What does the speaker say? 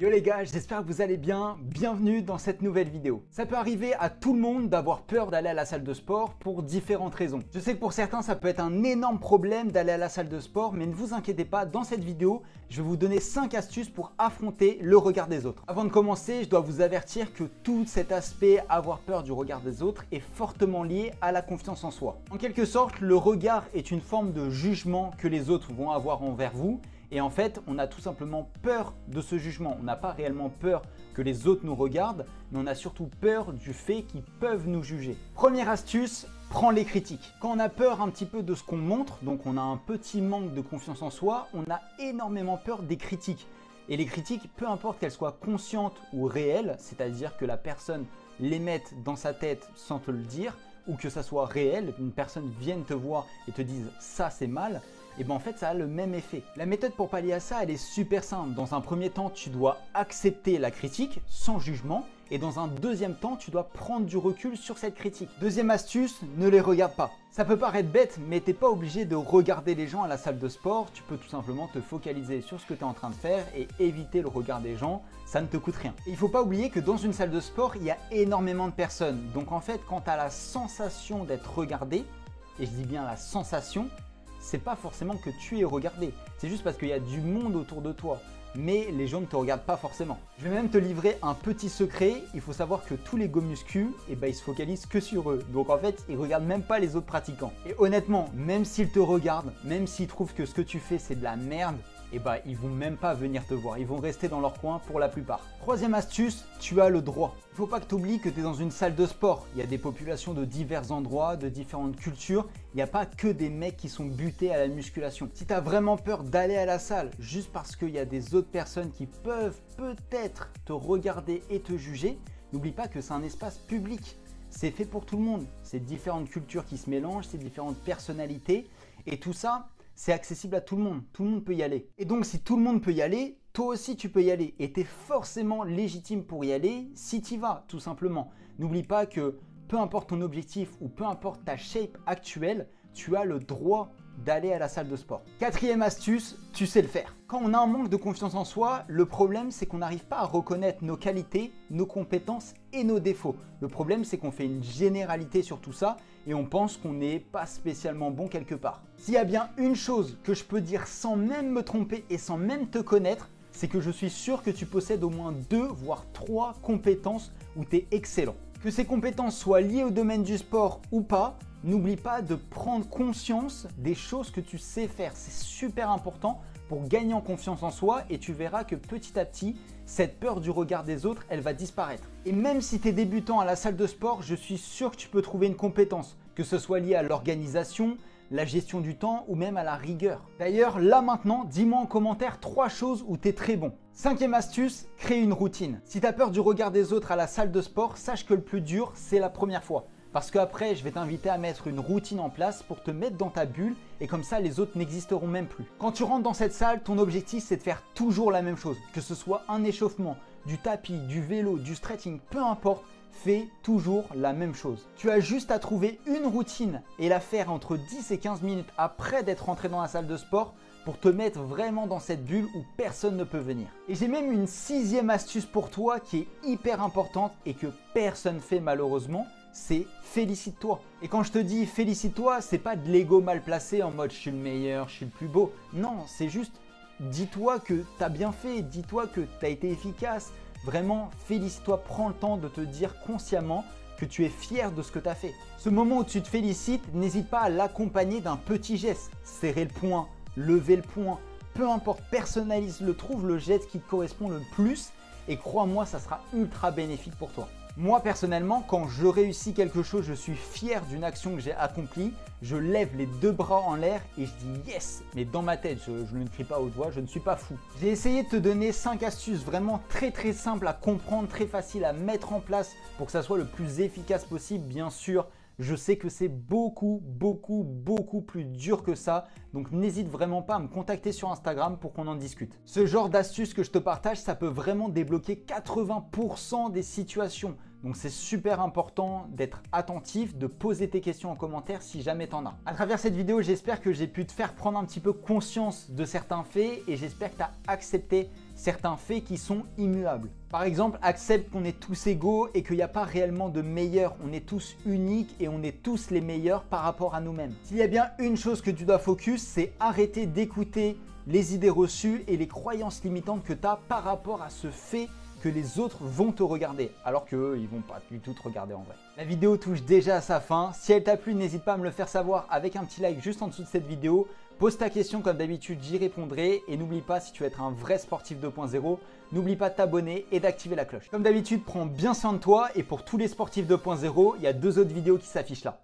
Yo les gars, j'espère que vous allez bien, bienvenue dans cette nouvelle vidéo. Ça peut arriver à tout le monde d'avoir peur d'aller à la salle de sport pour différentes raisons. Je sais que pour certains ça peut être un énorme problème d'aller à la salle de sport, mais ne vous inquiétez pas, dans cette vidéo, je vais vous donner 5 astuces pour affronter le regard des autres. Avant de commencer, je dois vous avertir que tout cet aspect avoir peur du regard des autres est fortement lié à la confiance en soi. En quelque sorte, le regard est une forme de jugement que les autres vont avoir envers vous. Et en fait, on a tout simplement peur de ce jugement. On n'a pas réellement peur que les autres nous regardent, mais on a surtout peur du fait qu'ils peuvent nous juger. Première astuce, prends les critiques. Quand on a peur un petit peu de ce qu'on montre, donc on a un petit manque de confiance en soi, on a énormément peur des critiques. Et les critiques, peu importe qu'elles soient conscientes ou réelles, c'est-à-dire que la personne les mette dans sa tête sans te le dire, ou que ça soit réel, une personne vienne te voir et te dise « ça c'est mal », et bien en fait ça a le même effet. La méthode pour pallier à ça, elle est super simple. Dans un premier temps, tu dois accepter la critique sans jugement, et dans un deuxième temps, tu dois prendre du recul sur cette critique. Deuxième astuce, ne les regarde pas. Ça peut paraître bête, mais t'es pas obligé de regarder les gens à la salle de sport. Tu peux tout simplement te focaliser sur ce que tu es en train de faire et éviter le regard des gens. Ça ne te coûte rien. Et il faut pas oublier que dans une salle de sport, il y a énormément de personnes. Donc en fait, quand tu as la sensation d'être regardé, et je dis bien la sensation, c'est pas forcément que tu es regardé. C'est juste parce qu'il y a du monde autour de toi. Mais les gens ne te regardent pas forcément. Je vais même te livrer un petit secret. Il faut savoir que tous les go muscu, ils se focalisent que sur eux. Donc en fait, ils regardent même pas les autres pratiquants. Et honnêtement, même s'ils te regardent, même s'ils trouvent que ce que tu fais c'est de la merde, ils vont même pas venir te voir. Ils vont rester dans leur coin pour la plupart. Troisième astuce, tu as le droit. Il faut pas que tu oublies que tu es dans une salle de sport. Il y a des populations de divers endroits, de différentes cultures. Il n'y a pas que des mecs qui sont butés à la musculation. Si tu as vraiment peur d'aller à la salle juste parce qu'il y a des autres personnes qui peuvent peut-être te regarder et te juger, n'oublie pas que c'est un espace public. C'est fait pour tout le monde. C'est différentes cultures qui se mélangent, c'est différentes personnalités et tout ça, c'est accessible à tout le monde peut y aller. Et donc si tout le monde peut y aller, toi aussi tu peux y aller et tu es forcément légitime pour y aller si tu y vas tout simplement. N'oublie pas que peu importe ton objectif ou peu importe ta shape actuelle, tu as le droit d'aller à la salle de sport. Quatrième astuce, tu sais le faire. Quand on a un manque de confiance en soi, le problème c'est qu'on n'arrive pas à reconnaître nos qualités, nos compétences et nos défauts. Le problème c'est qu'on fait une généralité sur tout ça et on pense qu'on n'est pas spécialement bon quelque part. S'il y a bien une chose que je peux dire sans même me tromper et sans même te connaître, c'est que je suis sûr que tu possèdes au moins 2 voire 3 compétences où tu es excellent. Que ces compétences soient liées au domaine du sport ou pas, n'oublie pas de prendre conscience des choses que tu sais faire. C'est super important pour gagner en confiance en soi et tu verras que petit à petit, cette peur du regard des autres, elle va disparaître. Et même si tu es débutant à la salle de sport, je suis sûr que tu peux trouver une compétence, que ce soit lié à l'organisation, la gestion du temps ou même à la rigueur. D'ailleurs, là maintenant, dis-moi en commentaire 3 choses où tu es très bon. Cinquième astuce, crée une routine. Si tu as peur du regard des autres à la salle de sport, sache que le plus dur, c'est la première fois. Parce qu'après, je vais t'inviter à mettre une routine en place pour te mettre dans ta bulle et comme ça, les autres n'existeront même plus. Quand tu rentres dans cette salle, ton objectif, c'est de faire toujours la même chose. Que ce soit un échauffement, du tapis, du vélo, du stretching, peu importe, fais toujours la même chose. Tu as juste à trouver une routine et la faire entre 10 et 15 minutes après d'être rentré dans la salle de sport pour te mettre vraiment dans cette bulle où personne ne peut venir. Et j'ai même une 6e astuce pour toi qui est hyper importante et que personne fait malheureusement, c'est félicite-toi. Et quand je te dis félicite-toi, c'est pas de l'ego mal placé en mode je suis le meilleur, je suis le plus beau. Non, c'est juste dis-toi que tu as bien fait, dis-toi que tu as été efficace. Vraiment, félicite-toi, prends le temps de te dire consciemment que tu es fier de ce que tu as fait. Ce moment où tu te félicites, n'hésite pas à l'accompagner d'un petit geste. Serrer le poing, lever le poing, peu importe, personnalise-le, trouve le geste qui te correspond le plus et crois-moi, ça sera ultra bénéfique pour toi. Moi personnellement, quand je réussis quelque chose, je suis fier d'une action que j'ai accomplie, je lève les 2 bras en l'air et je dis yes. Mais dans ma tête, je ne crie pas à haute voix, je ne suis pas fou. J'ai essayé de te donner 5 astuces vraiment très simples à comprendre, très faciles à mettre en place pour que ça soit le plus efficace possible. Bien sûr, je sais que c'est beaucoup plus dur que ça, donc n'hésite vraiment pas à me contacter sur Instagram pour qu'on en discute. Ce genre d'astuces que je te partage, ça peut vraiment débloquer 80% des situations. Donc c'est super important d'être attentif, de poser tes questions en commentaire si jamais t'en as. À travers cette vidéo, j'espère que j'ai pu te faire prendre un petit peu conscience de certains faits et j'espère que tu as accepté certains faits qui sont immuables. Par exemple, accepte qu'on est tous égaux et qu'il n'y a pas réellement de meilleurs. On est tous uniques et on est tous les meilleurs par rapport à nous-mêmes. S'il y a bien une chose que tu dois focus, c'est arrêter d'écouter les idées reçues et les croyances limitantes que tu as par rapport à ce fait que les autres vont te regarder, alors qu'eux, ils vont pas du tout te regarder en vrai. La vidéo touche déjà à sa fin. Si elle t'a plu, n'hésite pas à me le faire savoir avec un petit like juste en dessous de cette vidéo. Pose ta question comme d'habitude, j'y répondrai. Et n'oublie pas, si tu veux être un vrai sportif 2.0, n'oublie pas de t'abonner et d'activer la cloche. Comme d'habitude, prends bien soin de toi. Et pour tous les sportifs 2.0, il y a 2 autres vidéos qui s'affichent là.